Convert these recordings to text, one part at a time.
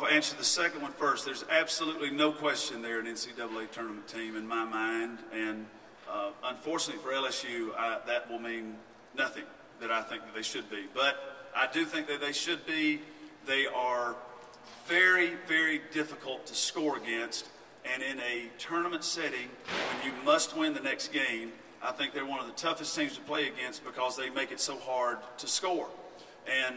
answer the second one first. There's absolutely no question they're an NCAA tournament team in my mind, and unfortunately for LSU, that will mean nothing that I think that they should be. But I do think that they should be. They are very, very difficult to score against, and in a tournament setting, when you must win the next game, I think they're one of the toughest teams to play against because they make it so hard to score. And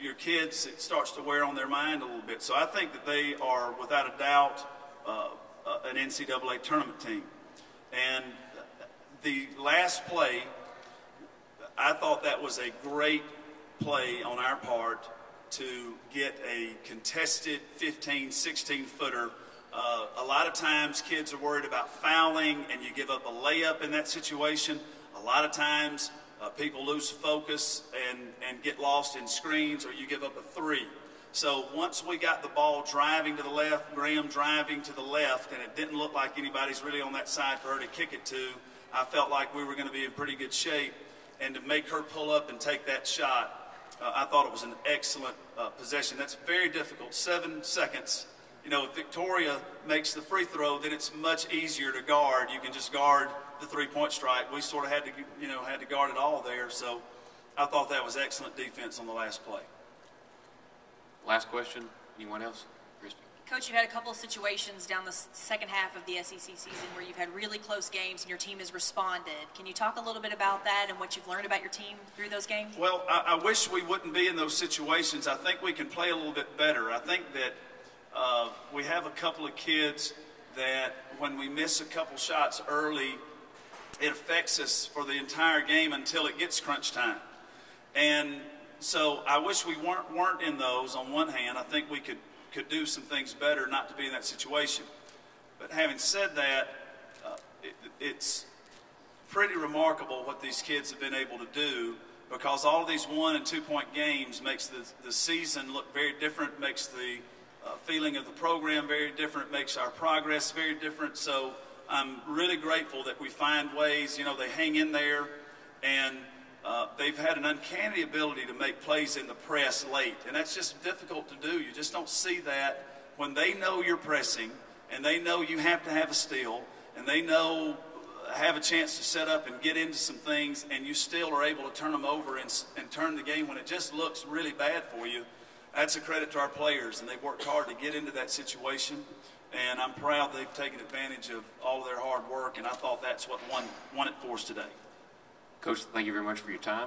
your kids, it starts to wear on their mind a little bit. So I think that they are, without a doubt, an NCAA tournament team. And the last play, I thought that was a great play on our part to get a contested 15, 16-footer. A lot of times kids are worried about fouling and you give up a layup in that situation. A lot of times people lose focus and get lost in screens, or you give up a three. So once we got the ball driving to the left, Graham driving to the left, and it didn't look like anybody's really on that side for her to kick it to, I felt like we were going to be in pretty good shape. And to make her pull up and take that shot, I thought it was an excellent possession. That's very difficult. 7 seconds. You know, if Victoria makes the free throw, then it's much easier to guard. You can just guard the three-point strike. We sort of had to guard it all there. So I thought that was excellent defense on the last play. Last question. Anyone else? Christy. Coach, you've had a couple of situations down the second half of the SEC season where you've had really close games and your team has responded. Can you talk a little bit about that and what you've learned about your team through those games? Well, I wish we wouldn't be in those situations. I think we can play a little bit better. I think that we have a couple of kids that when we miss a couple shots early, it affects us for the entire game until it gets crunch time. And so I wish we weren't in those on one hand. I think we could do some things better not to be in that situation. But having said that, it's pretty remarkable what these kids have been able to do, because all of these 1- and 2-point games makes the season look very different, makes the feeling of the program very different, makes our progress very different. So I'm really grateful that we find ways, they hang in there, and they've had an uncanny ability to make plays in the press late, and that's just difficult to do. You just don't see that when they know you're pressing, and they know you have to have a steal, and they know have a chance to set up and get into some things, and you still are able to turn them over and turn the game when it just looks really bad for you. That's a credit to our players, and they've worked hard to get into that situation, and I'm proud they've taken advantage of all of their hard work, and I thought that's what won it for us today. Coach, thank you very much for your time.